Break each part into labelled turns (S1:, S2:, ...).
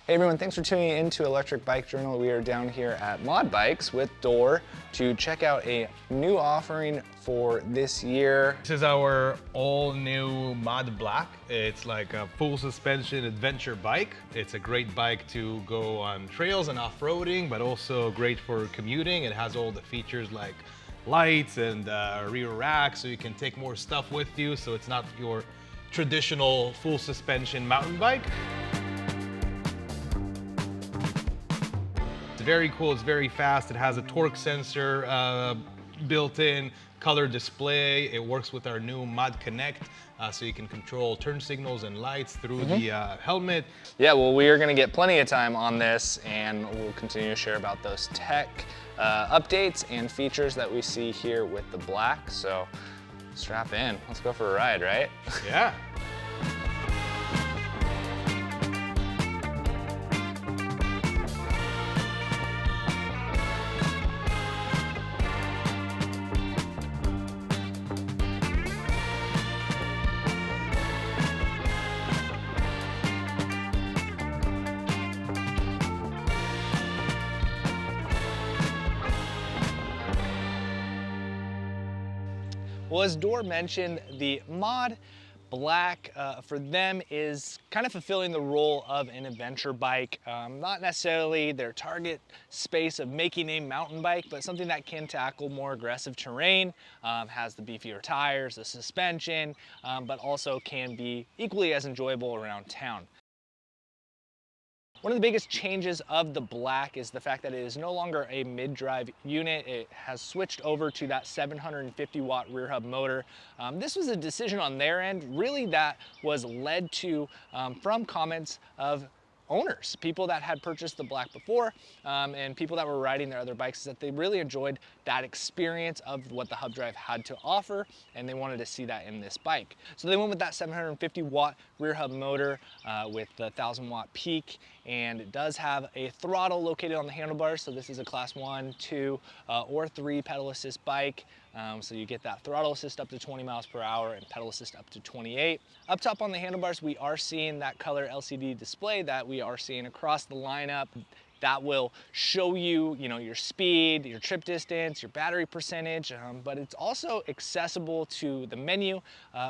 S1: Hey everyone, thanks for tuning in to Electric Bike Journal. We are down here at Mod Bikes with Door to check out a new offering for this year.
S2: This is our all new Mod Black. It's like a full suspension adventure bike. It's a great bike to go on trails and off-roading, but also great for commuting. It has all the features like lights and rear rack, so you can take more stuff with you, so it's not your traditional full suspension mountain bike. It's very cool, it's very fast. It has a torque sensor built in, color display. It works with our new Mod Connect, so you can control turn signals and lights through the helmet.
S1: Yeah, well, we are gonna get plenty of time on this and we'll continue to share about those tech updates and features that we see here with the Black. So strap in, let's go for a ride, right?
S2: Yeah.
S1: Well, as Door mentioned, the Mod Black for them is kind of fulfilling the role of an adventure bike, not necessarily their target space of making a mountain bike, but something that can tackle more aggressive terrain, has the beefier tires, the suspension, but also can be equally as enjoyable around town. One of the biggest changes of the Black is the fact that it is no longer a mid-drive unit. It has switched over to that 750 watt rear hub motor. This was a decision on their end, really, that was led to from comments of owners, people that had purchased the Black before, and people that were riding their other bikes, is that they really enjoyed that experience of what the hub drive had to offer, and they wanted to see that in this bike. So they went with that 750 watt rear hub motor with the 1000 watt peak, and it does have a throttle located on the handlebars. So this is a class 1, 2, or 3 pedal assist bike. So you get that throttle assist up to 20 miles per hour and pedal assist up to 28. Up top on the handlebars, we are seeing that color LCD display that we are seeing across the lineup. That will show you, your speed, your trip distance, your battery percentage, but it's also accessible to the menu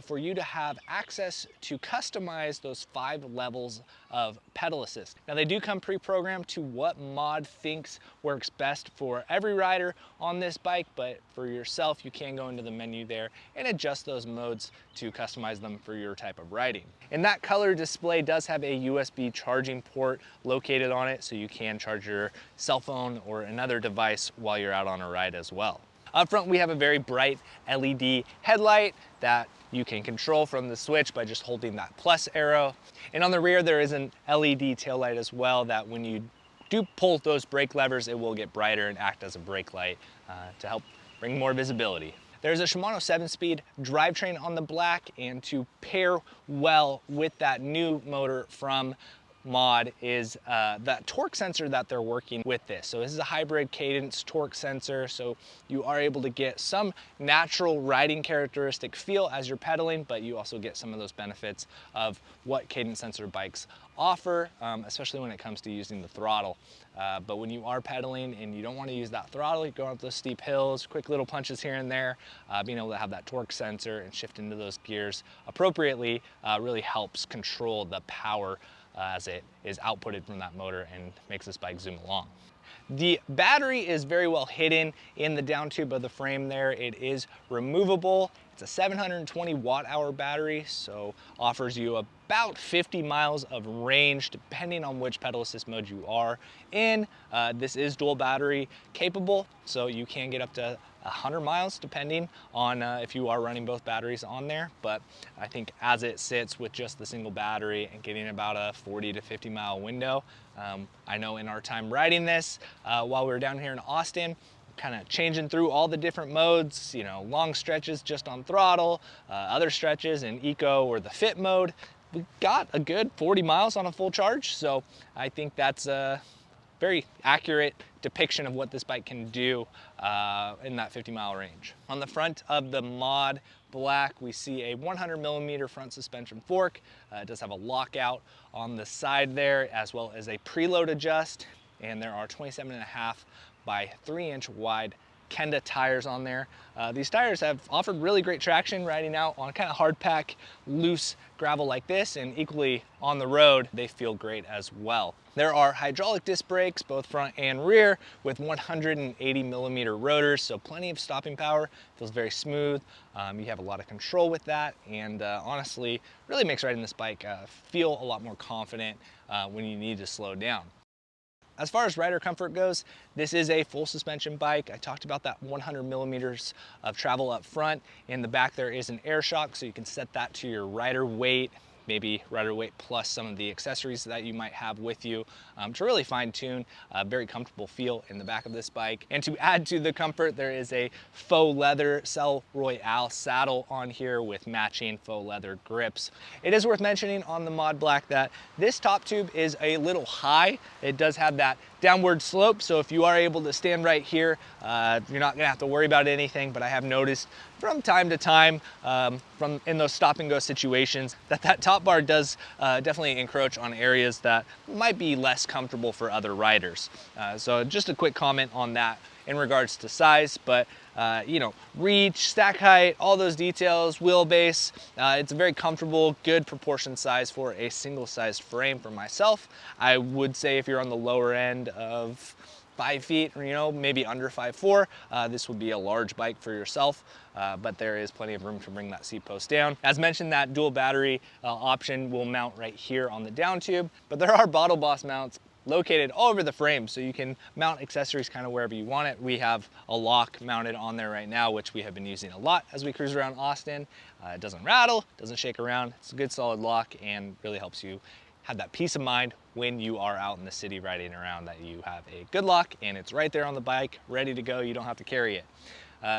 S1: for you to have access to customize those 5 levels of pedal assist. Now they do come pre-programmed to what Mod thinks works best for every rider on this bike, but for yourself, you can go into the menu there and adjust those modes to customize them for your type of riding. And that color display does have a USB charging port located on it, so you can charge your cell phone or another device while you're out on a ride as well. Up front, we have a very bright LED headlight that you can control from the switch by just holding that plus arrow. And on the rear, there is an LED taillight as well that when you do pull those brake levers, it will get brighter and act as a brake light to help bring more visibility. There's a Shimano 7-speed drivetrain on the Black, and to pair well with that new motor from Mod is that torque sensor that they're working with this. So this is a hybrid cadence torque sensor, so you are able to get some natural riding characteristic feel as you're pedaling, but you also get some of those benefits of what cadence sensor bikes offer, especially when it comes to using the throttle. But when you are pedaling and you don't want to use that throttle, you go up those steep hills, quick little punches here and there, being able to have that torque sensor and shift into those gears appropriately really helps control the power as it is outputted from that motor and makes this bike zoom along. The battery is very well hidden in the down tube of the frame there. It is removable. It's a 720 watt hour battery, so offers you about 50 miles of range depending on which pedal assist mode you are in. This is dual battery capable, so you can get up to 100 miles depending on if you are running both batteries on there. But I think as it sits with just the single battery and getting about a 40 to 50 mile window, I know in our time riding this while we were down here in Austin, kind of changing through all the different modes, long stretches just on throttle, other stretches in eco or the fit mode, we got a good 40 miles on a full charge. So I think that's a very accurate depiction of what this bike can do in that 50-mile range. On the front of the Mod, black, we see a 100mm front suspension fork. It does have a lockout on the side there, as well as a preload adjust, and there are 27.5 by 3-inch wide Kenda tires on there. These tires have offered really great traction riding out on kind of hard pack, loose gravel like this, and equally on the road, they feel great as well. There are hydraulic disc brakes, both front and rear, with 180mm rotors, so plenty of stopping power. Feels very smooth. You have a lot of control with that, and honestly, really makes riding this bike feel a lot more confident when you need to slow down. As far as rider comfort goes, this is a full suspension bike. I talked about that 100mm of travel up front. In the back there is an air shock, so you can set that to your rider weight, maybe rider weight plus some of the accessories that you might have with you to really fine tune a very comfortable feel in the back of this bike. And to add to the comfort, there is a faux leather Cell Royale saddle on here with matching faux leather grips. It is worth mentioning on the Mod Black that this top tube is a little high. It does have that downward slope, so if you are able to stand right here, you're not gonna have to worry about anything, but I have noticed from time to time in those stop and go situations that top bar does definitely encroach on areas that might be less comfortable for other riders. So just a quick comment on that in regards to size, but you know, reach, stack height, all those details, wheelbase, it's a very comfortable, good proportion size for a single sized frame for myself. I would say if you're on the lower end of 5 feet, or, you know, maybe under 5'4", this would be a large bike for yourself, but there is plenty of room to bring that seat post down. As mentioned, that dual battery option will mount right here on the down tube, but there are Bottle Boss mounts located all over the frame, so you can mount accessories kind of wherever you want it. We have a lock mounted on there right now, which we have been using a lot as we cruise around Austin. It doesn't rattle, doesn't shake around. It's a good solid lock and really helps you have that peace of mind when you are out in the city riding around, that you have a good lock and it's right there on the bike, ready to go. You don't have to carry it.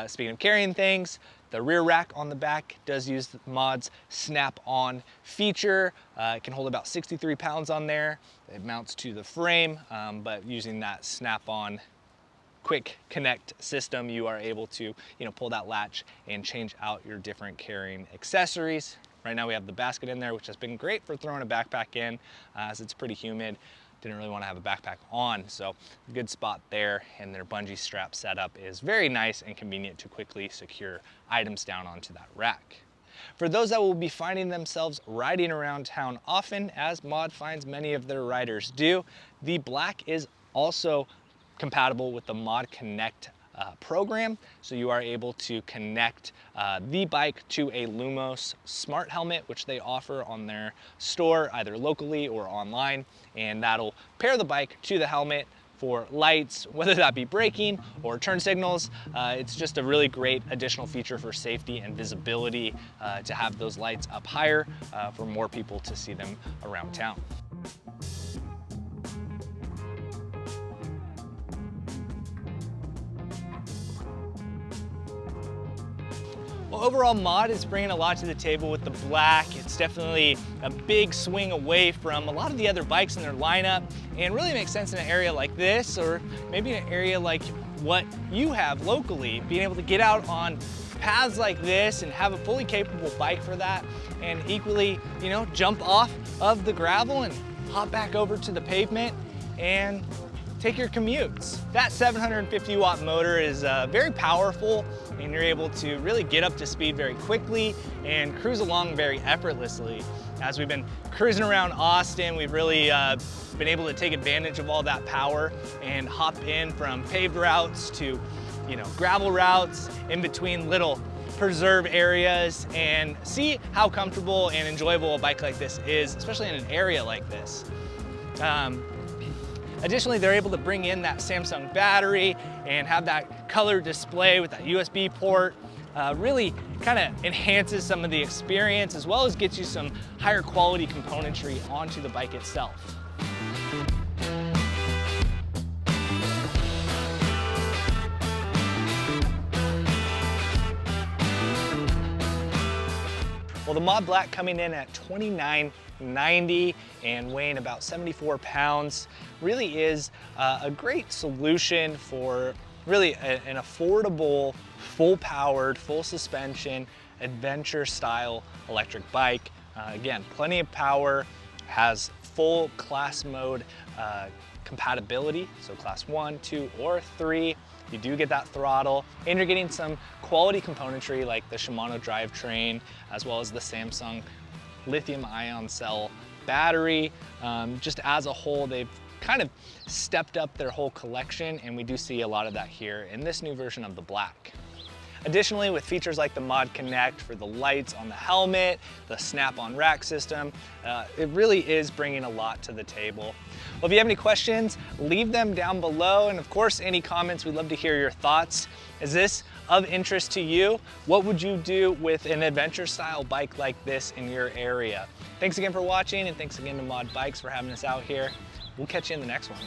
S1: Speaking of carrying things, the rear rack on the back does use the Mod's snap-on feature. It can hold about 63 pounds on there. It mounts to the frame, but using that snap-on quick connect system, you are able to, you know, pull that latch and change out your different carrying accessories. Right now we have the basket in there, which has been great for throwing a backpack in, as it's pretty humid. Didn't really want to have a backpack on, so good spot there. And their bungee strap setup is very nice and convenient to quickly secure items down onto that rack. For those that will be finding themselves riding around town often, as Mod finds many of their riders do, the Black is also compatible with the Mod Connect program, so you are able to connect the bike to a Lumos smart helmet, which they offer on their store either locally or online, and that'll pair the bike to the helmet for lights, whether that be braking or turn signals. It's just a really great additional feature for safety and visibility to have those lights up higher for more people to see them around town. Well, overall, Mod is bringing a lot to the table with the Black. It's definitely a big swing away from a lot of the other bikes in their lineup, and really makes sense in an area like this, or maybe in an area like what you have locally, being able to get out on paths like this and have a fully capable bike for that, and equally, you know, jump off of the gravel and hop back over to the pavement and take your commutes. That 750 watt motor is very powerful, and you're able to really get up to speed very quickly and cruise along very effortlessly. As we've been cruising around Austin, we've really been able to take advantage of all that power and hop in from paved routes to, you know, gravel routes, in between little preserve areas, and see how comfortable and enjoyable a bike like this is, especially in an area like this. Additionally, they're able to bring in that Samsung battery and have that color display with that USB port. Really kind of enhances some of the experience, as well as gets you some higher quality componentry onto the bike itself. Well, the Mod Black coming in at $29.90 and weighing about 74 pounds really is a great solution for really an affordable, full-powered, full suspension adventure style electric bike. Again, plenty of power, has full class mode compatibility, so class 1, 2, or 3. You do get that throttle, and you're getting some quality componentry like the Shimano drivetrain, as well as the Samsung lithium-ion cell battery. Just as a whole, they've kind of stepped up their whole collection, and we do see a lot of that here in this new version of the Black. Additionally, with features like the Mod Connect for the lights on the helmet, the snap-on rack system, it really is bringing a lot to the table. Well, if you have any questions, leave them down below, and of course, any comments, we'd love to hear your thoughts. Is this of interest to you? What would you do with an adventure style bike like this in your area? Thanks again for watching, and thanks again to Mod Bikes for having us out here. We'll catch you in the next one.